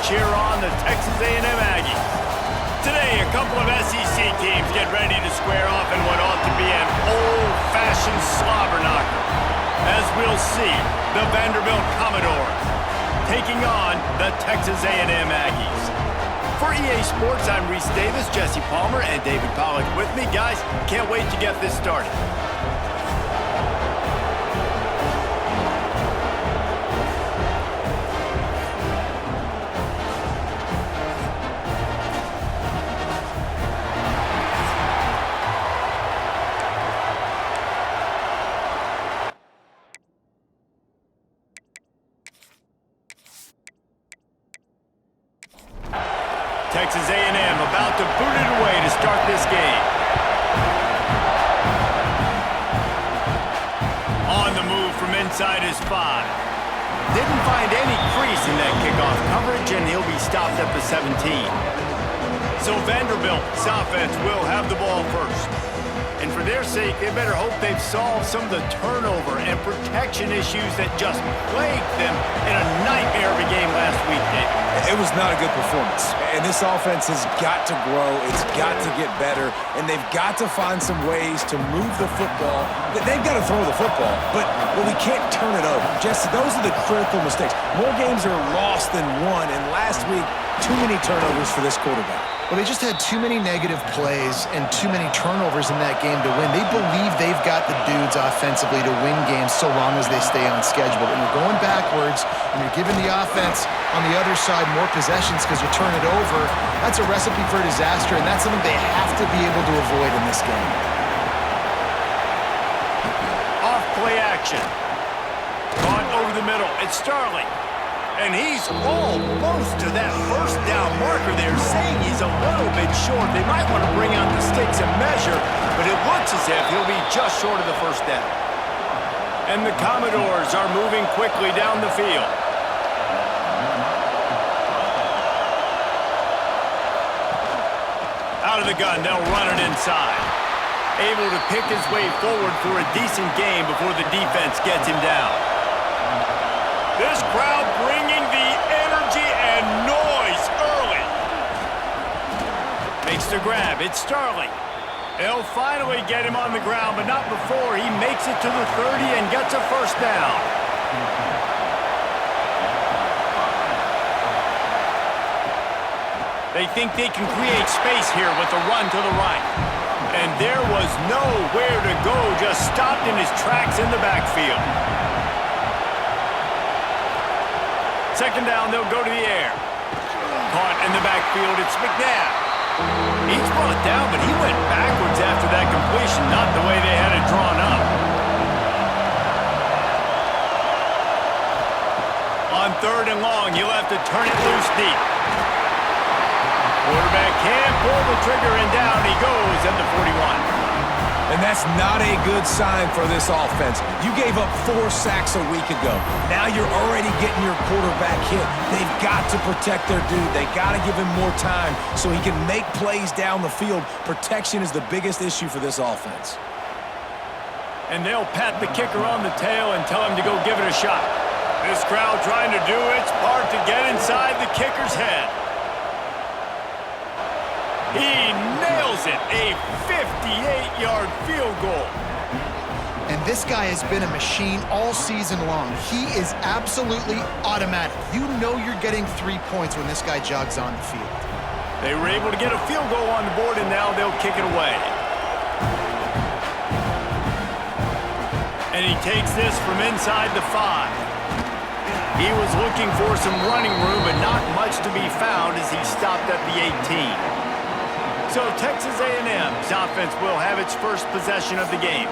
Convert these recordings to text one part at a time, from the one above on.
cheer on the Texas A&M Aggies. Today, a couple of SEC teams get ready to square off in what ought to be an old-fashioned slobber knocker. As we'll see, the Vanderbilt Commodores taking on the Texas A&M Aggies. For EA Sports, I'm Reese Davis, Jesse Palmer, and David Pollack with me. Guys, can't wait to get this started. Texas A&M about to boot it away to start this game. On the move from inside his 5. Didn't find any crease in that kickoff coverage, and he'll be stopped at the 17. So Vanderbilt's offense will have the ball first. And for their sake, they better hope they've solved some of the turnover and protection issues that just plagued them in a nightmare of a game last week, Dave. It was not a good performance. And this offense has got to grow. It's got to get better. And they've got to find some ways to move the football. They've got to throw the football, but we can't turn it over. Jesse, those are the critical mistakes. More games are lost than won, and last week, too many turnovers for this quarterback. Well, they just had too many negative plays and too many turnovers in that game to win. They believe they've got the dudes offensively to win games so long as they stay on schedule. But when you're going backwards and you're giving the offense on the other side more possessions because you turn it over, that's a recipe for disaster, and that's something they have to be able to avoid in this game. Off play action. Caught over the middle. It's Starling. And he's almost to that first down marker there, saying he's a little bit short. They might want to bring out the sticks and measure, but it looks as if he'll be just short of the first down. And the Commodores are moving quickly down the field. Out of the gun, they'll run it inside. Able to pick his way forward for a decent gain before the defense gets him down. This crowd bringing the energy and noise early. Makes the grab. It's Starling. They'll finally get him on the ground, but not before he makes it to the 30 and gets a first down. They think they can create space here with the run to the right. And there was nowhere to go, just stopped in his tracks in the backfield. Second down, they'll go to the air. Caught in the backfield, it's McNabb. He's brought down, but he went backwards after that completion, not the way they had it drawn up. On 3rd and long, you'll have to turn it loose deep. Quarterback can't pull the trigger, and down he goes at the 41. And that's not a good sign for this offense. You gave up 4 sacks a week ago. Now you're already getting your quarterback hit. They've got to protect their dude. They got to give him more time so he can make plays down the field. Protection is the biggest issue for this offense. And they'll pat the kicker on the tail and tell him to go give it a shot. This crowd trying to do its part to get inside the kicker's head. He nails it, a 58-yard field goal. And this guy has been a machine all season long. He is absolutely automatic. You know you're getting 3 points when this guy jogs on the field. They were able to get a field goal on the board, and now they'll kick it away. And he takes this from inside the 5. He was looking for some running room, but not much to be found as he stopped at the 18. So Texas A&M's offense will have its first possession of the game.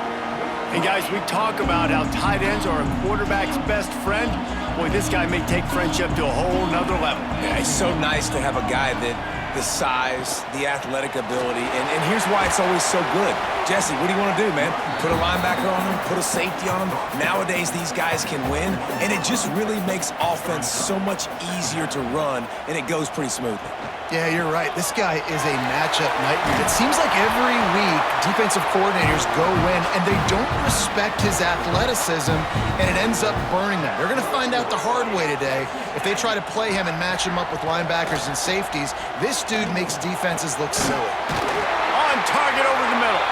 And guys, we talk about how tight ends are a quarterback's best friend. Boy, this guy may take friendship to a whole nother level. Yeah, it's so nice to have a guy that the size, the athletic ability, and here's why it's always so good. Jesse, what do you want to do, man? Put a linebacker on them, put a safety on them. Nowadays, these guys can win, and it just really makes offense so much easier to run, and it goes pretty smoothly. Yeah, you're right. This guy is a matchup nightmare. It seems like every week defensive coordinators go in and they don't respect his athleticism, and it ends up burning them. They're going to find out the hard way today. If they try to play him and match him up with linebackers and safeties, this dude makes defenses look silly. On target over the middle.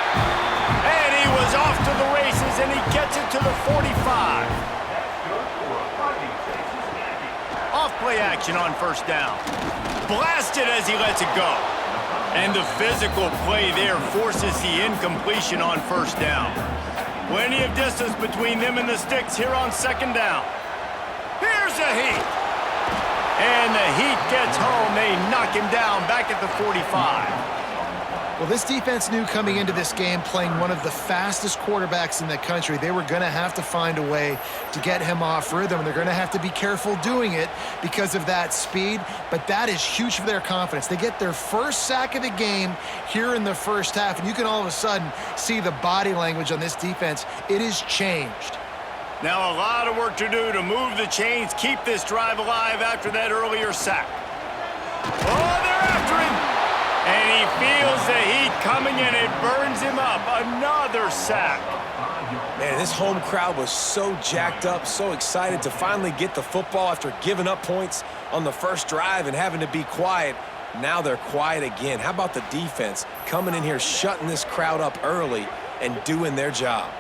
And he was off to the races, and he gets it to the 45. Off-play action on first down. Blasted as he lets it go. And the physical play there forces the incompletion on first down. Plenty of distance between them and the sticks here on second down. Here's the Heat. And the Heat gets home. They knock him down back at the 45. Well, this defense knew coming into this game, playing one of the fastest quarterbacks in the country, they were going to have to find a way to get him off rhythm. They're going to have to be careful doing it because of that speed, but that is huge for their confidence. They get their first sack of the game here in the first half, and you can all of a sudden see the body language on this defense. It is changed. Now a lot of work to do to move the chains, keep this drive alive after that earlier sack. Oh, they're after him! And he feels the heat coming and it burns him up. Another sack. Man, this home crowd was so jacked up, so excited to finally get the football after giving up points on the first drive and having to be quiet. Now they're quiet again. How about the defense coming in here, shutting this crowd up early and doing their job?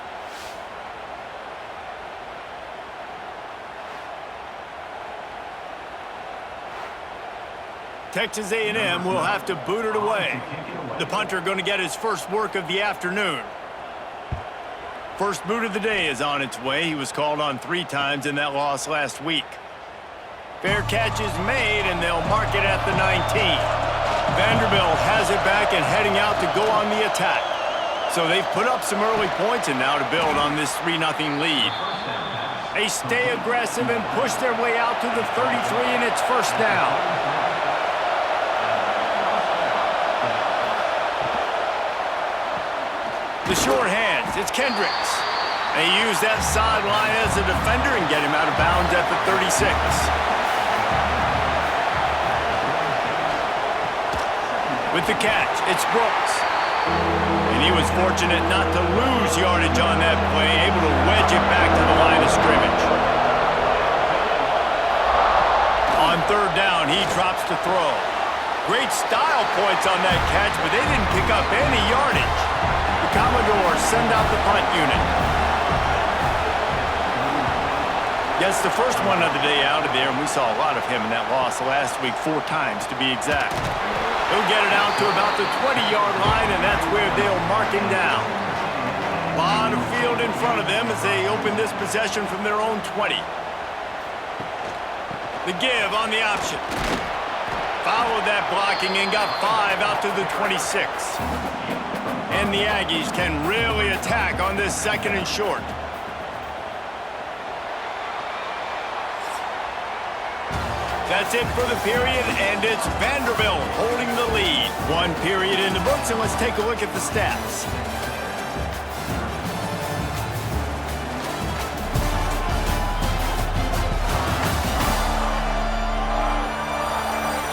Texas A&M will have to boot it away. The punter going to get his first work of the afternoon. First boot of the day is on its way. He was called on 3 times in that loss last week. Fair catch is made, and they'll mark it at the 19. Vanderbilt has it back and heading out to go on the attack. So they've put up some early points and now to build on this 3-0 lead. They stay aggressive and push their way out to the 33, and it's first down. The short hands, it's Kendricks. They use that sideline as a defender and get him out of bounds at the 36. With the catch, it's Brooks. And he was fortunate not to lose yardage on that play, able to wedge it back to the line of scrimmage. On third down, he drops to throw. Great style points on that catch, but they didn't pick up any yardage. The Commodores send out the punt unit. Gets the first one of the day out of there, and we saw a lot of him in that loss last week, 4 times to be exact. He'll get it out to about the 20-yard line, and that's where they'll mark him down. A lot of field in front of them as they open this possession from their own 20. The give on the option. Followed that blocking and got 5 out to the 26. And the Aggies can really attack on this second and short. That's it for the period, and it's Vanderbilt holding the lead. 1 period in the books, and let's take a look at the stats.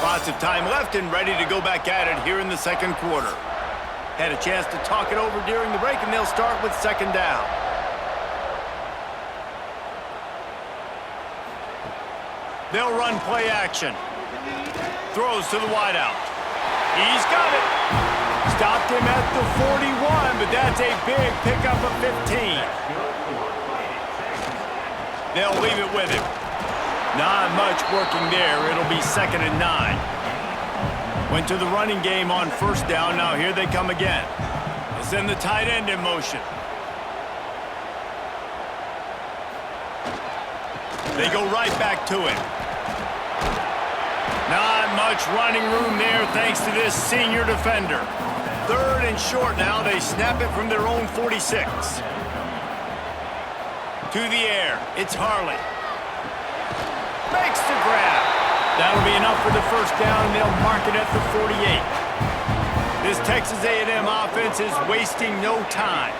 Lots of time left and ready to go back at it here in the second quarter. Had a chance to talk it over during the break, and they'll start with second down. They'll run play action. Throws to the wideout. He's got it. Stopped him at the 41, but that's a big pickup of 15. They'll leave it with him. Not much working there. It'll be 2nd and 9. Went to the running game on first down. Now here they come again. They'll send the tight end in motion. They go right back to it. Not much running room there thanks to this senior defender. 3rd and short now. They snap it from their own 46. To the air. It's Harley. Makes the grab. That'll be enough for the first down, and they'll mark it at the 48. This Texas A&M offense is wasting no time.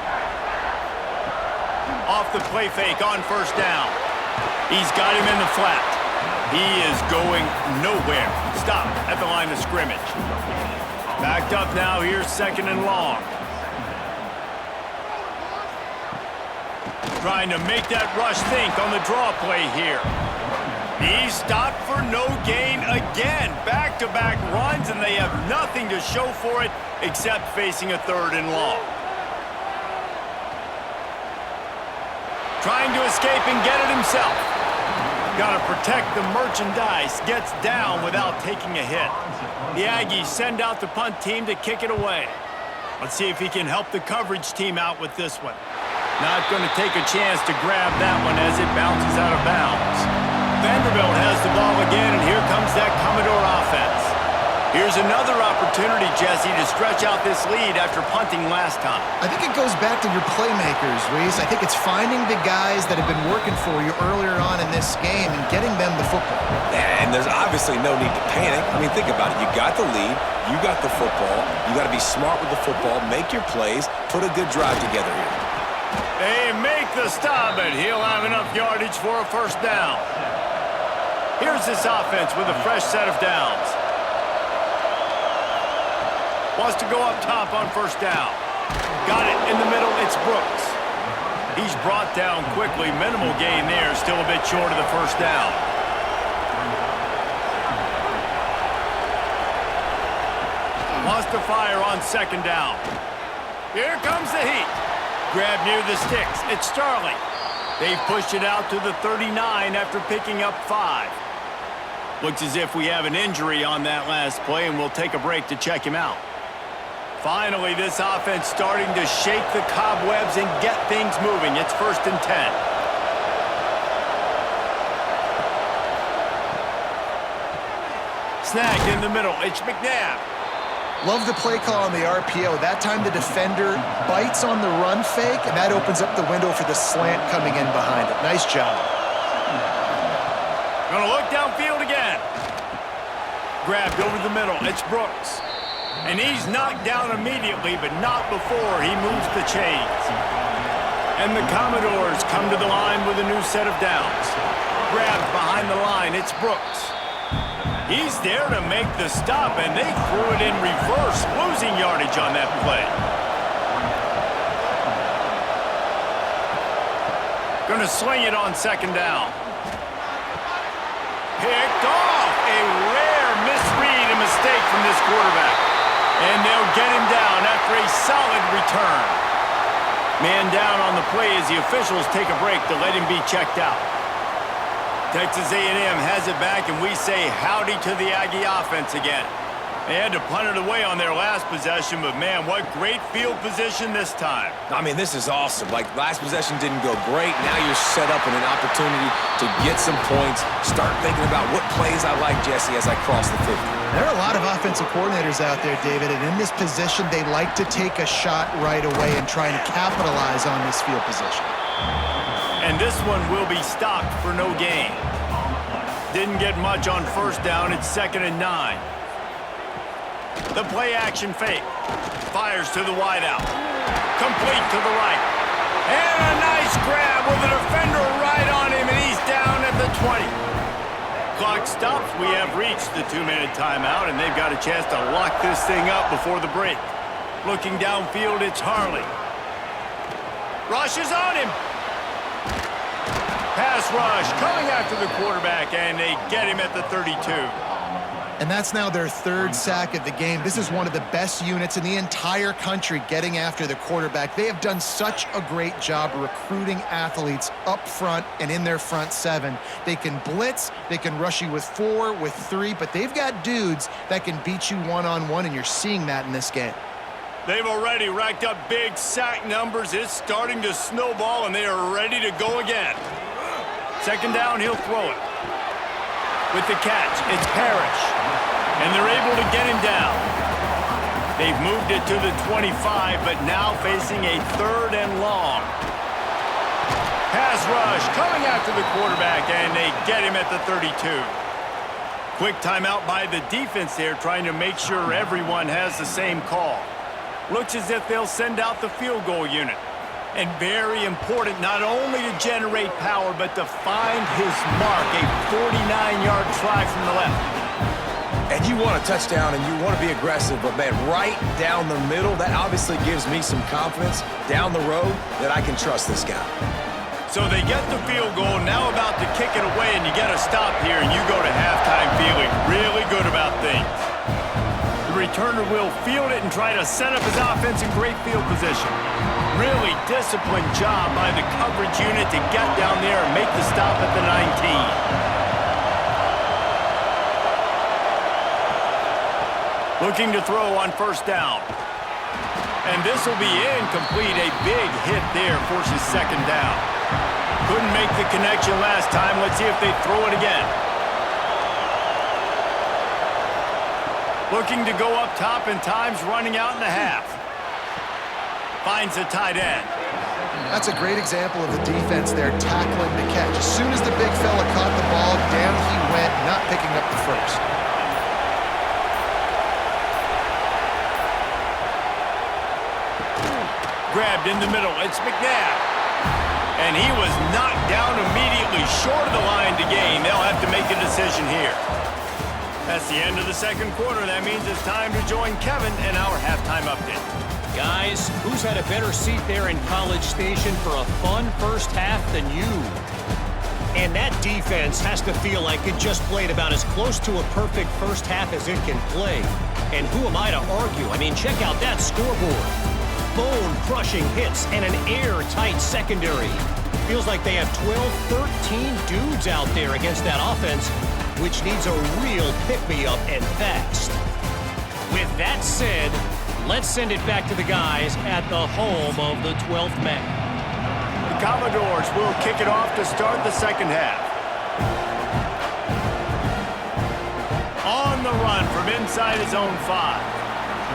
Off the play fake on first down. He's got him in the flat. He is going nowhere. Stop at the line of scrimmage. Backed up now. Here's second and long. Trying to make that rush think on the draw play here. He's stopped for no gain again. Back-to-back runs, and they have nothing to show for it except facing a third and long. Trying to escape and get it himself. Got to protect the merchandise. Gets down without taking a hit. The Aggies send out the punt team to kick it away. Let's see if he can help the coverage team out with this one. Not going to take a chance to grab that one as it bounces out of bounds. Vanderbilt has the ball again, and here comes that Commodore offense. Here's another opportunity, Jesse, to stretch out this lead after punting last time. I think it goes back to your playmakers, Reese. I think it's finding the guys that have been working for you earlier on in this game and getting them the football. And there's obviously no need to panic. I mean, think about it. You got the lead. You got the football. You got to be smart with the football. Make your plays. Put a good drive together here. They make the stop, and he'll have enough yardage for a first down. Here's this offense with a fresh set of downs. Wants to go up top on first down. Got it in the middle. It's Brooks. He's brought down quickly. Minimal gain there. Still a bit short of the first down. Wants to fire on second down. Here comes the heat. Grab near the sticks. It's Starling. They've pushed it out to the 39 after picking up 5. Looks as if we have an injury on that last play, and we'll take a break to check him out. Finally, this offense starting to shake the cobwebs and get things moving. It's 1st and 10. Snagged in the middle. It's McNabb. Love the play call on the RPO. That time the defender bites on the run fake, and that opens up the window for the slant coming in behind it. Nice job. Gonna look downfield again. Grabbed over the middle. It's Brooks. And he's knocked down immediately, but not before he moves the chains. And the Commodores come to the line with a new set of downs. Grabbed behind the line. It's Brooks. He's there to make the stop, and they threw it in reverse, losing yardage on that play. Gonna swing it on second down. Picked off. A rare misread and mistake from this quarterback. And they'll get him down after a solid return. Man down on the play as the officials take a break to let him be checked out. Texas A&M has it back, and we say howdy to the Aggie offense again. They had to punt it away on their last possession, but man, what great field position this time. I mean, this is awesome. Like, last possession didn't go great. Now you're set up in an opportunity to get some points. Start thinking about what plays I like, Jesse, as I cross the 50. There are a lot of offensive coordinators out there, David, and in this position, they like to take a shot right away and try and capitalize on this field position. And this one will be stopped for no gain. Didn't get much on first down. It's 2nd and 9. The play action fake. Fires to the wideout. Complete to the right. And a nice grab with a defender right on him, and he's down at the 20. Clock stops. We have reached the 2-minute timeout, and they've got a chance to lock this thing up before the break. Looking downfield, it's Harley. Rushes on him. Pass rush coming after the quarterback, and they get him at the 32. And that's now their 3rd sack of the game. This is one of the best units in the entire country getting after the quarterback. They have done such a great job recruiting athletes up front and in their front 7. They can blitz, they can rush you with 4, with 3, but they've got dudes that can beat you one-on-one, and you're seeing that in this game. They've already racked up big sack numbers. It's starting to snowball, and they are ready to go again. 2nd down, he'll throw it. With the catch, it's Parrish. And they're able to get him down. They've moved it to the 25, but now facing a 3rd and long. Pass rush coming after the quarterback, and they get him at the 32. Quick timeout by the defense there, trying to make sure everyone has the same call. Looks as if they'll send out the field goal unit. And very important, not only to generate power, but to find his mark, a 49-yard try from the left. And you want a touchdown and you want to be aggressive, but, man, right down the middle, that obviously gives me some confidence down the road that I can trust this guy. So they get the field goal, now about to kick it away, and you get a stop here, and you go to halftime feeling really good about things. The returner will field it and try to set up his offense in great field position. Really disciplined job by the coverage unit to get down there and make the stop at the 19. Looking to throw on first down. And this will be incomplete. A big hit there forces second down. Couldn't make the connection last time. Let's see if they throw it again. Looking to go up top, and time's running out in the half. Finds a tight end. That's a great example of the defense there tackling the catch. As soon as the big fella caught the ball, down he went, not picking up the first. Grabbed in the middle. It's McNabb. And he was knocked down immediately short of the line to gain. They'll have to make a decision here. That's the end of the second quarter. That means it's time to join Kevin in our halftime update. Guys, who's had a better seat there in College Station for a fun first half than you? And that defense has to feel like it just played about as close to a perfect first half as it can play. And who am I to argue? I mean, check out that scoreboard. Bone-crushing hits and an airtight secondary. Feels like they have 12, 13 dudes out there against that offense, which needs a real pick-me-up and fast. With that said, let's send it back to the guys at the home of the 12th man. The Commodores will kick it off to start the second half. On the run from inside his own 5.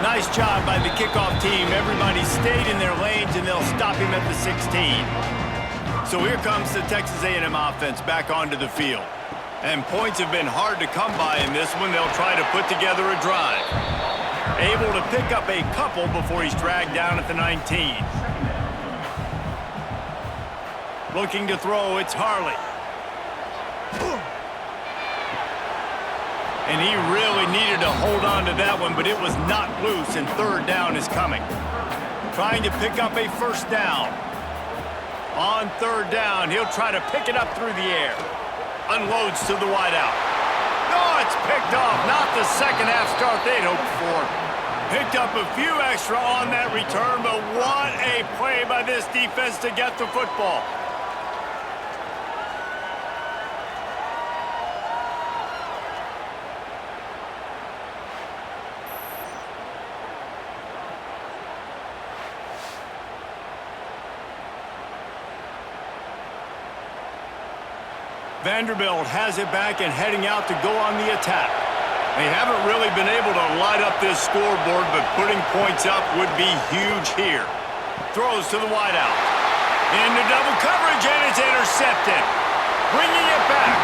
Nice job by the kickoff team. Everybody stayed in their lanes, and they'll stop him at the 16. So here comes the Texas A&M offense back onto the field. And points have been hard to come by in this one. They'll try to put together a drive. Able to pick up a couple before he's dragged down at the 19. Looking to throw, it's Harley. And he really needed to hold on to that one, but it was not loose, and third down is coming. Trying to pick up a first down. On third down, he'll try to pick it up through the air. Unloads to the wideout. Oh, it's picked off. Not the second half start they'd hoped for. Picked up a few extra on that return, but what a play by this defense to get the football. Vanderbilt has it back and heading out to go on the attack. They haven't really been able to light up this scoreboard, but putting points up would be huge here. Throws to the wideout. Into double coverage, and it's intercepted. Bringing it back.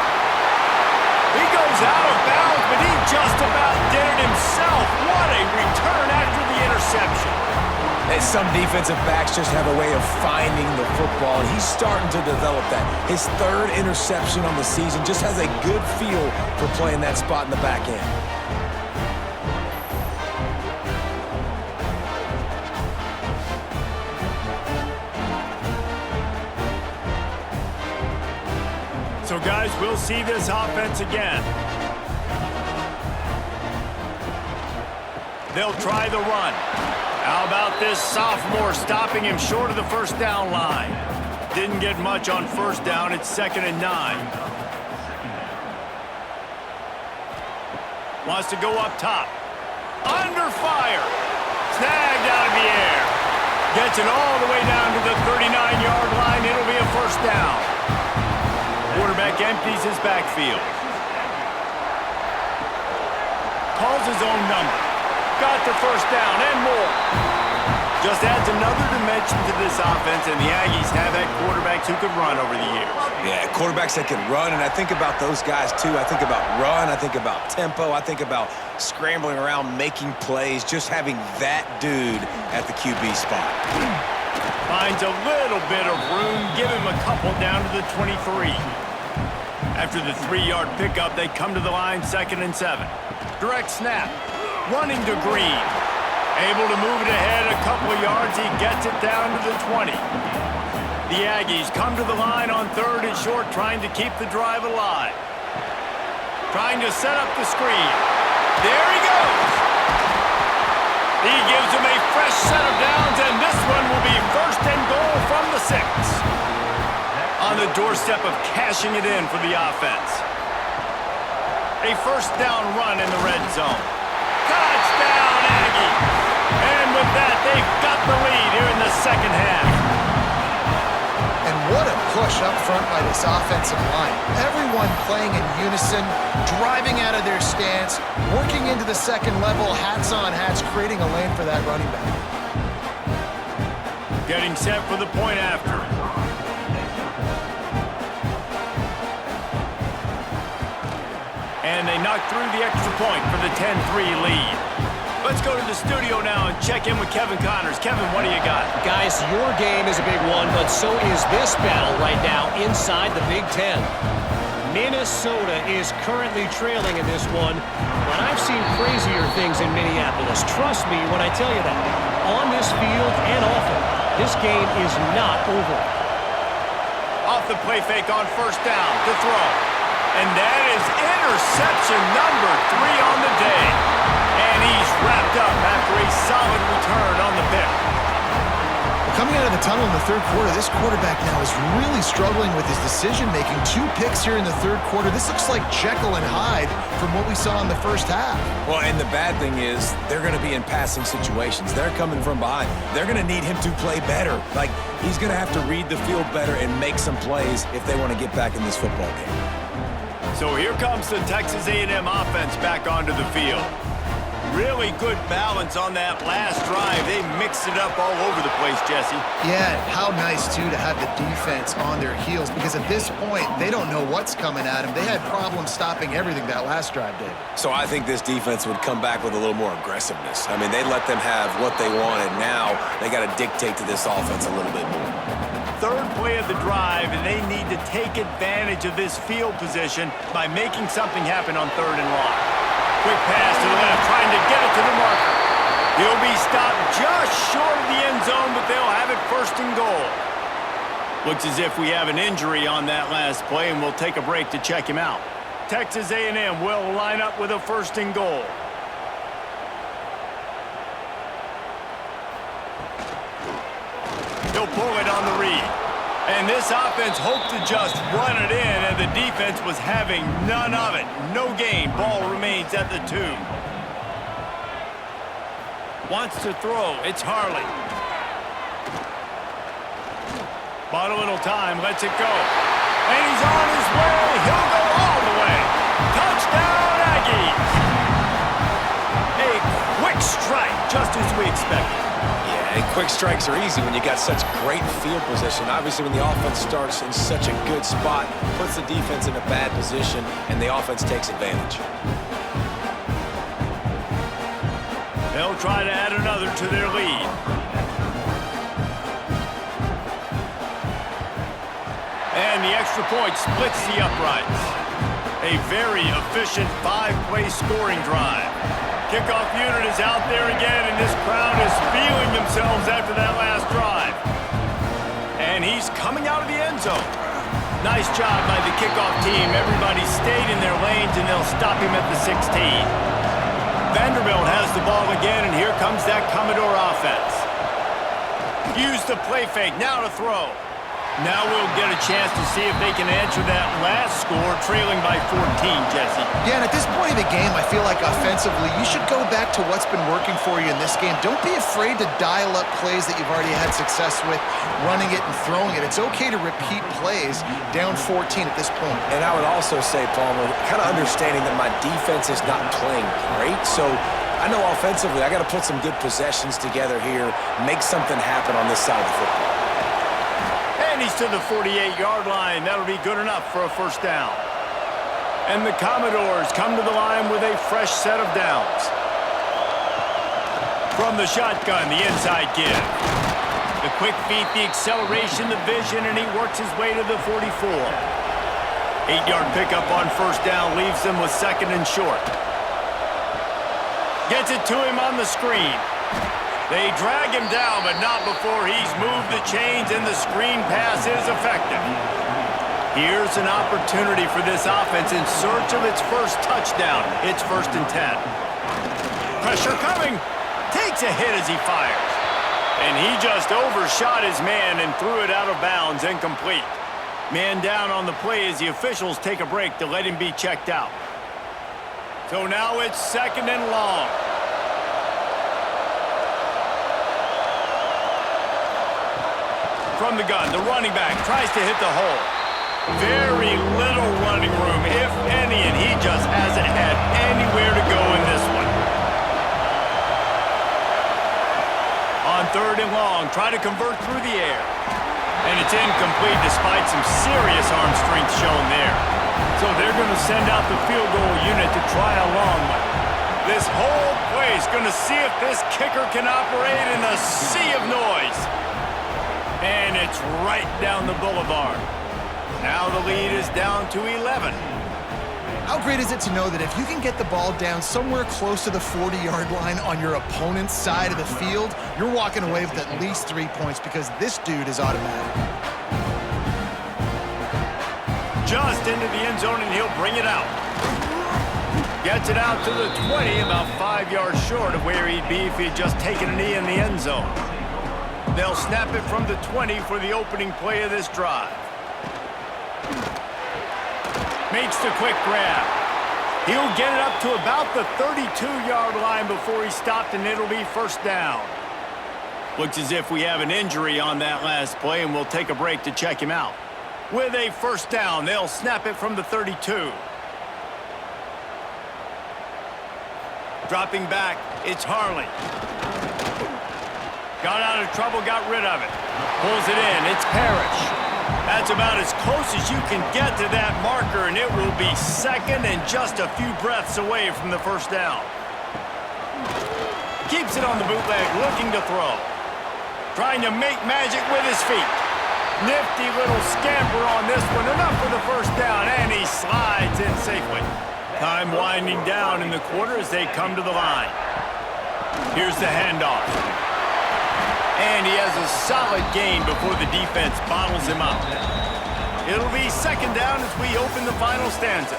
He goes out of bounds, but he just about did it himself. What a return after the interception. And some defensive backs just have a way of finding the football, and he's starting to develop that. His third interception on the season, just has a good feel for playing that spot in the back end. So, guys, we'll see this offense again. They'll try the run. How about this sophomore stopping him short of the first down line? Didn't get much on first down. It's 2nd and 9. Wants to go up top. Under fire. Snagged out of the air. Gets it all the way down to the 39-yard line. It'll be a first down. Quarterback empties his backfield. Calls his own number. Got the first down and more. Just adds another dimension to this offense, and the Aggies have had quarterbacks who could run over the years. Yeah, quarterbacks that can run, and I think about those guys too. I think about run, I think about tempo, I think about scrambling around, making plays, just having that dude at the QB spot. Finds a little bit of room, give him a couple down to the 23. After the 3-yard pickup, they come to the line 2nd and 7. Direct snap, running to Green. Able to move it ahead a couple of yards. He gets it down to the 20. The Aggies come to the line on 3rd and short, trying to keep the drive alive. Trying to set up the screen. There he goes. He gives him a fresh set of downs, and this one will be 1st and goal from the 6. On the doorstep of cashing it in for the offense. A 1st down run in the red zone. Touchdown, Aggies! And with that, they've got the lead here in the 2nd half. And what a push up front by this offensive line. Everyone playing in unison, driving out of their stance, working into the 2nd level, hats on hats, creating a lane for that running back. Getting set for the point after. And they knock through the extra point for the 10-3 lead. Let's go to the studio now and check in with Kevin Connors. Kevin, what do you got? Guys, your game is a big one, but so is this battle right now inside the Big Ten. Minnesota is currently trailing in this one, but I've seen crazier things in Minneapolis. Trust me when I tell you that. On this field and off it, this game is not over. Off the play fake on 1st down to throw. And that is interception number 3 on the day. And he's wrapped up after a solid return on the pick. Coming out of the tunnel in the 3rd quarter, this quarterback now is really struggling with his decision-making. 2 picks here in the 3rd quarter. This looks like Jekyll and Hyde from what we saw in the 1st half. Well, and the bad thing is they're going to be in passing situations. They're coming from behind. They're going to need him to play better. Like, he's going to have to read the field better and make some plays if they want to get back in this football game. So here comes the Texas A&M offense back onto the field. Really good balance on that last drive. They mixed it up all over the place, Jesse. Yeah, how nice, too, to have the defense on their heels, because at this point, they don't know what's coming at them. They had problems stopping everything that last drive did. So I think this defense would come back with a little more aggressiveness. I mean, they let them have what they wanted. Now they got to dictate to this offense a little bit more. 3rd play of the drive, and they need to take advantage of this field position by making something happen on 3rd and long. Quick pass to the left, trying to get it to the marker. He'll be stopped just short of the end zone, but they'll have it 1st and goal. Looks as if we have an injury on that last play, and we'll take a break to check him out. Texas A&M will line up with a 1st and goal. He'll pull it on the read. And this offense hoped to just run it in, and the defense was having none of it. No gain. Ball remains at the 2. Wants to throw. It's Harley. Bought a little time. Lets it go. And he's on his way. He'll go all the way. Touchdown, Aggies. A quick strike, just as we expected. And quick strikes are easy when you got such great field position. Obviously, when the offense starts in such a good spot, puts the defense in a bad position, and the offense takes advantage. They'll try to add another to their lead. And the extra point splits the uprights. A very efficient 5-play scoring drive. Kickoff unit is out there again, and this crowd is feeling themselves after that last drive. And he's coming out of the end zone. Nice job by the kickoff team. Everybody stayed in their lanes, and they'll stop him at the 16. Vanderbilt has the ball again, and here comes that Commodore offense. Use the play fake, now to throw. Now we'll get a chance to see if they can answer that last score, trailing by 14, Jesse. Yeah, and at this point of the game, I feel like offensively, you should go back to what's been working for you in this game. Don't be afraid to dial up plays that you've already had success with, running it and throwing it. It's okay to repeat plays down 14 at this point. And I would also say, Palmer, kind of understanding that my defense is not playing great, so I know offensively I got to put some good possessions together here, make something happen on this side of the football. And he's to the 48-yard line. That'll be good enough for a first down. And the Commodores come to the line with a fresh set of downs. From the shotgun, the inside give. The quick feet, the acceleration, the vision, and he works his way to the 44. 8-yard pickup on first down leaves them with second and short. Gets it to him on the screen. They drag him down, but not before he's moved the chains, and the screen pass is effective. Here's an opportunity for this offense in search of its first touchdown. It's 1st and 10. Pressure coming. Takes a hit as he fires. And he just overshot his man and threw it out of bounds, incomplete. Man down on the play as the officials take a break to let him be checked out. So now it's 2nd and long. From the gun, the running back tries to hit the hole. Very little running room, if any, and he just hasn't had anywhere to go in this one. On 3rd and long, try to convert through the air. And it's incomplete despite some serious arm strength shown there. So they're going to send out the field goal unit to try a long one. This whole play is going to see if this kicker can operate in the sea of noise. And it's right down the boulevard. Now the lead is down to 11. How great is it to know that if you can get the ball down somewhere close to the 40-yard line on your opponent's side of the field, you're walking away with at least 3 points because this dude is automatic. Just into the end zone, and he'll bring it out. Gets it out to the 20, about 5 yards short of where he'd be if he'd just taken a knee in the end zone. They'll snap it from the 20 for the opening play of this drive. Makes the quick grab. He'll get it up to about the 32-yard line before he's stopped, and it'll be first down. Looks as if we have an injury on that last play, and we'll take a break to check him out. With a first down, they'll snap it from the 32. Dropping back, it's Harley. Got out of trouble, got rid of it. Pulls it in, it's Parrish. That's about as close as you can get to that marker, and it will be second and just a few breaths away from the first down. Keeps it on the bootleg, looking to throw. Trying to make magic with his feet. Nifty little scamper on this one, enough for the first down, and he slides in safely. Time winding down in the quarter as they come to the line. Here's the handoff. And he has a solid gain before the defense bottles him up. It'll be second down as we open the final stanza.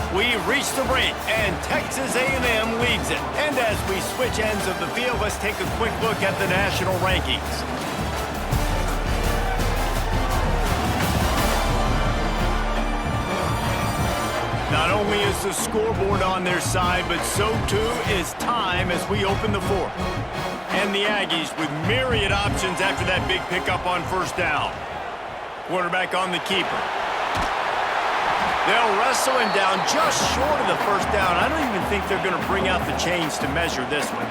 We've reached the break, and Texas A&M leads it. And as we switch ends of the field, let's take a quick look at the national rankings. Not only is the scoreboard on their side, but so too is time as we open the fourth. And the Aggies with myriad options after that big pickup on first down. Quarterback on the keeper. They'll wrestle him down just short of the first down. I don't even think they're going to bring out the chains to measure this one.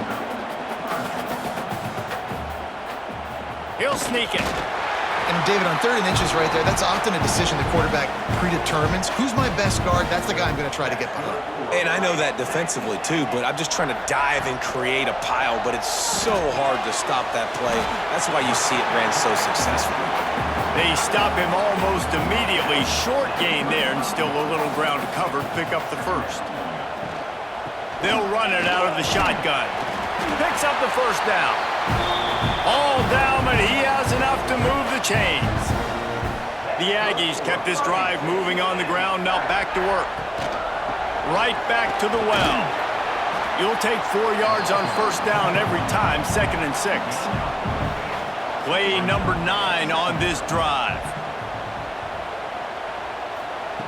He'll sneak it. And David, on 3rd and inches right there, that's often a decision the quarterback predetermines. Who's my best guard? That's the guy I'm going to try to get behind. And I know that defensively too, but I'm just trying to dive and create a pile, but it's so hard to stop that play. That's why you see it ran so successfully. They stop him almost immediately. Short gain there, and still a little ground covered. Pick up the first. They'll run it out of the shotgun. Picks up the first down. All down, but he has enough to move the chains. The Aggies kept this drive moving on the ground. Now back to work. Right back to the well. You'll take 4 yards on first down every time, 2nd and 6. Play number 9 on this drive.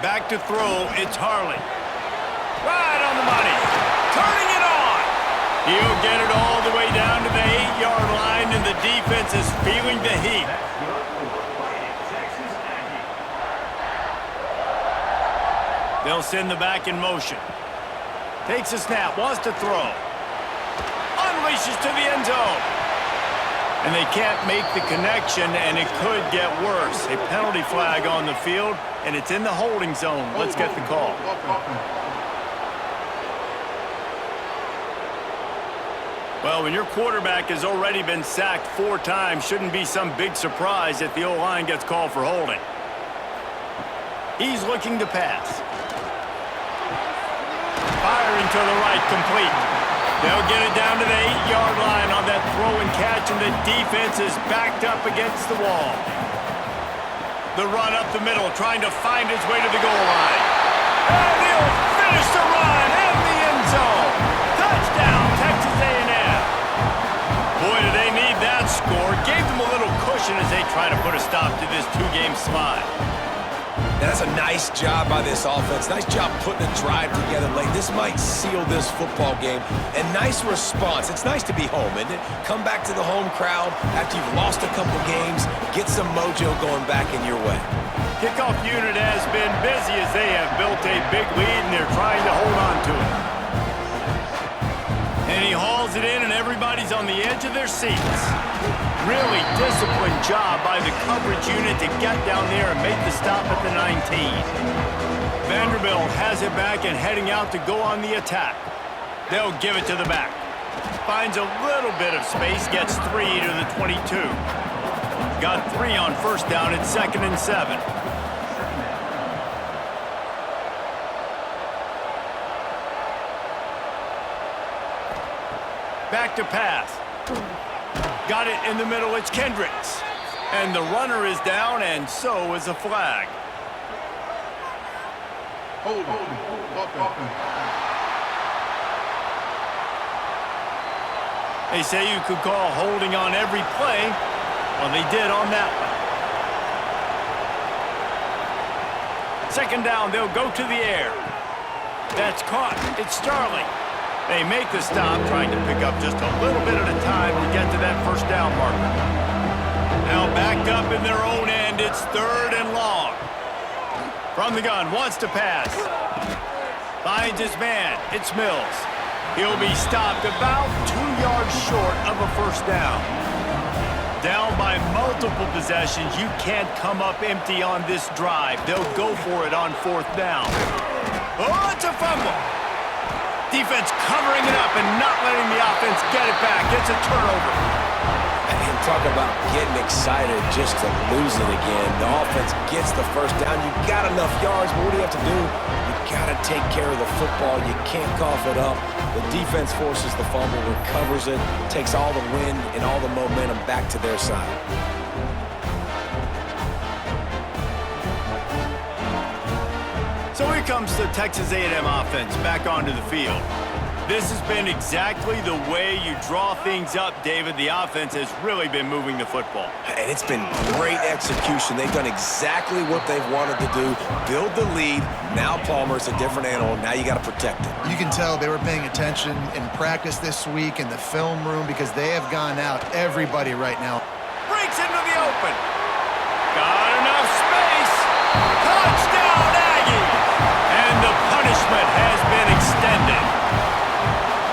Back to throw, it's Harley. Right on the money. Turning it on. He'll get it all the way down to the 8-yard line, and the defense is feeling the heat. They'll send the back in motion. Takes a snap, wants to throw. unleashes to the end zone. And they can't make the connection, and it could get worse. A penalty flag on the field, and it's in the holding zone. Let's get the call. Well, when your quarterback has already been sacked 4 times, shouldn't be some big surprise if the O-line gets called for holding. He's looking to pass. Firing to the right, complete. They'll get it down to the 8-yard line on that throw and catch, and the defense is backed up against the wall. The run up the middle, trying to find his way to the goal line. And he'll finish the run in the end zone. Touchdown, Texas A&M. Boy, do they need that score. Gave them a little cushion as they try to put a stop to this 2-game slide. That's a nice job by this offense. Nice job putting a drive together late. This might seal this football game. And nice response. It's nice to be home, isn't it? Come back to the home crowd after you've lost a couple games. Get some mojo going back in your way. Kickoff unit has been busy as they have built a big lead, and they're trying to hold on to it. And he hauls it in, and everybody's on the edge of their seats. Really disciplined job by the coverage unit to get down there and make the stop at the 19. Vanderbilt has it back and heading out to go on the attack. They'll give it to the back. Finds a little bit of space, gets 3 to the 22. Got 3 on first down at 2nd and 7. Back to pass. Got it in the middle, it's Kendricks. And the runner is down, and so is a flag. Hold. They say you could call holding on every play. Well, they did on that one. 2nd down, they'll go to the air. That's caught. It's Starling. They make the stop, trying to pick up just a little bit at a time to get to that first down marker. Now backed up in their own end, it's 3rd and long. From the gun, wants to pass. Finds his man, it's Mills. He'll be stopped about 2 yards short of a first down. Down by multiple possessions, you can't come up empty on this drive. They'll go for it on 4th down. Oh, it's a fumble. Defense covering it up and not letting the offense get it back. It's a turnover. And talk about getting excited just to lose it again. The offense gets the first down. You got enough yards, but what do you have to do? You got to take care of the football. You can't cough it up. The defense forces the fumble, recovers it, takes all the wind and all the momentum back to their side. So here comes the Texas A&M offense back onto the field. This has been exactly the way you draw things up, David. The offense has really been moving the football. And it's been great execution. They've done exactly what they've wanted to do. Build the lead. Now Palmer's a different animal. Now you got to protect it. You can tell they were paying attention in practice this week in the film room because they have gone out everybody right now. Breaks into the open. Got enough space. Touchdown, Aggie. And the punishment has been extended.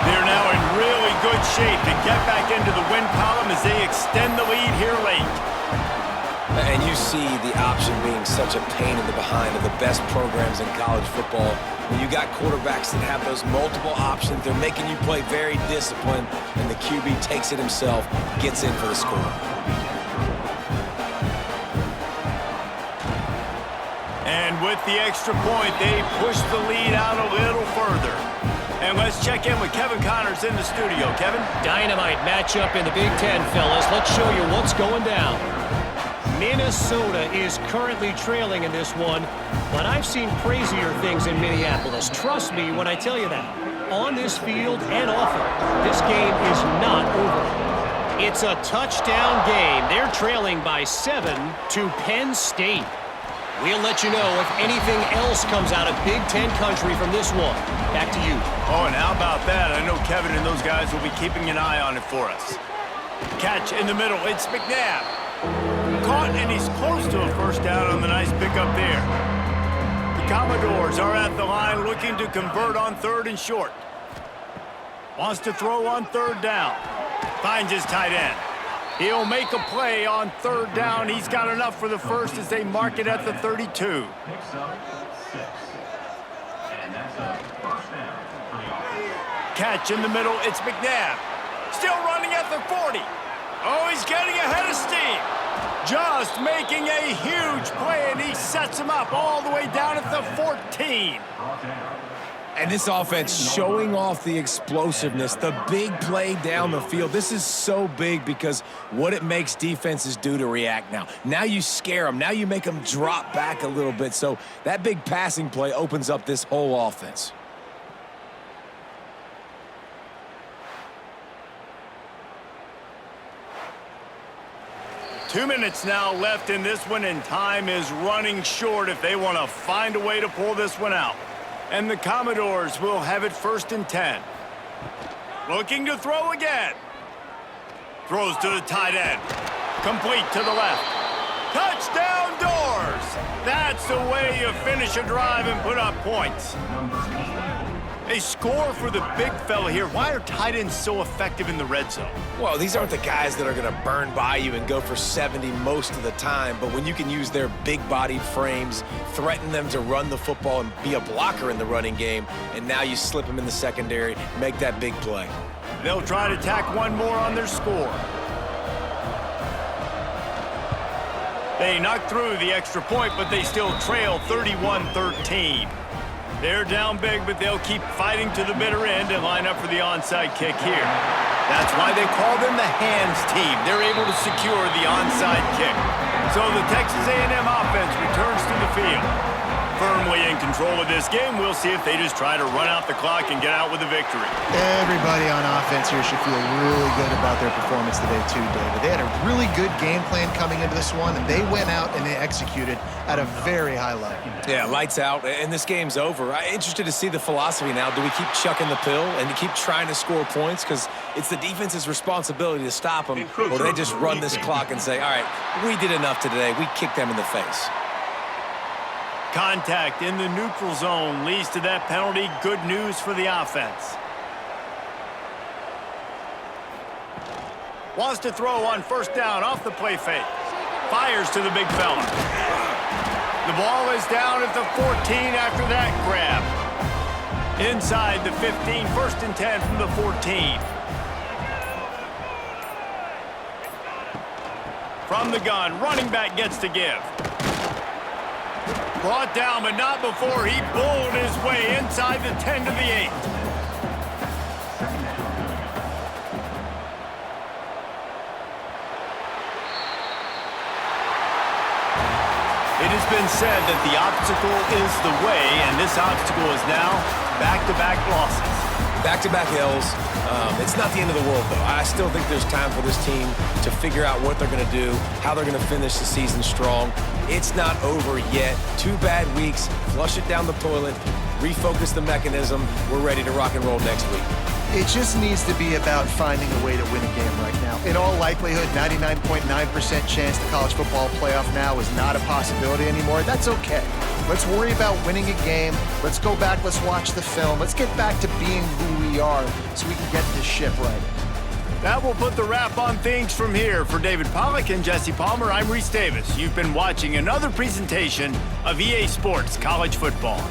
They're now in really good shape to get back into the win column as they extend the lead here late. And you see the option being such a pain in the behind of the best programs in college football. When you got quarterbacks that have those multiple options, they're making you play very disciplined, and the QB takes it himself, gets in for the score. And with the extra point, they push the lead out a little further. And let's check in with Kevin Connors in the studio. Kevin? Dynamite matchup in the Big Ten, fellas. Let's show you what's going down. Minnesota is currently trailing in this one, but I've seen crazier things in Minneapolis. Trust me when I tell you that. On this field and off it, this game is not over. It's a touchdown game. They're trailing by 7 to Penn State. We'll let you know if anything else comes out of Big Ten country from this one. Back to you. Oh, and how about that? I know Kevin and those guys will be keeping an eye on it for us. Catch in the middle. It's McNabb. Caught, and he's close to a first down on the nice pickup there. The Commodores are at the line looking to convert on 3rd and short. Wants to throw on third down. Finds his tight end. He'll make a play on third down. He's got enough for the first as they mark it at the 32. Catch in the middle. It's McNabb. Still running at the 40. Oh, he's getting ahead of steam. Just making a huge play, and he sets him up all the way down at the 14. And this offense showing off the explosiveness, the big play down the field. This is so big because what it makes defenses do to react now. Now you scare them. Now you make them drop back a little bit. So that big passing play opens up this whole offense. Two minutes now left in this one, and time is running short if they want to find a way to pull this one out. And the Commodores will have it 1st and 10. Looking to throw again. Throws to the tight end. Complete to the left. Touchdown Doors! That's the way you finish a drive and put up points. A score for the big fella here. Why are tight ends so effective in the red zone? Well, these aren't the guys that are going to burn by you and go for 70 most of the time, but when you can use their big-bodied frames, threaten them to run the football and be a blocker in the running game, and now you slip them in the secondary, make that big play. They'll try to tack one more on their score. They knock through the extra point, but they still trail 31-13. They're down big, but they'll keep fighting to the bitter end and line up for the onside kick here. That's why they call them the hands team. They're able to secure the onside kick. So the Texas A&M offense returns to the field. Firmly in control of this game. We'll see if they just try to run out the clock and get out with a victory. Everybody on offense here should feel really good about their performance today too, David. They had a really good game plan coming into this one, and they went out and they executed at a very high level. Yeah, lights out, and this game's over. I'm interested to see the philosophy now. Do we keep chucking the pill and keep trying to score points? Because it's the defense's responsibility to stop them, or do they just run this clock and say, all right, we did enough today. We kicked them in the face. Contact in the neutral zone leads to that penalty. Good news for the offense. Wants to throw on 1st down off the play fake. Fires to the big fella. The ball is down at the 14 after that grab. Inside the 15, 1st and 10 from the 14. From the gun, running back gets to give. Brought down, but not before he bowled his way inside the 10 to the 8. It has been said that the obstacle is the way, and this obstacle is now back-to-back losses. Back-to-back L's. It's not the end of the world, though. I still think there's time for this team to figure out what they're going to do, how they're going to finish the season strong. It's not over yet. 2 bad weeks. Flush it down the toilet. Refocus the mechanism. We're ready to rock and roll next week. It just needs to be about finding a way to win a game right now. In all likelihood, 99.9% chance the college football playoff now is not a possibility anymore. That's okay. Let's worry about winning a game. Let's go back. Let's watch the film. Let's get back to being who we are so we can get this ship right. That will put the wrap on things from here. For David Pollack and Jesse Palmer, I'm Reese Davis. You've been watching another presentation of EA Sports College Football.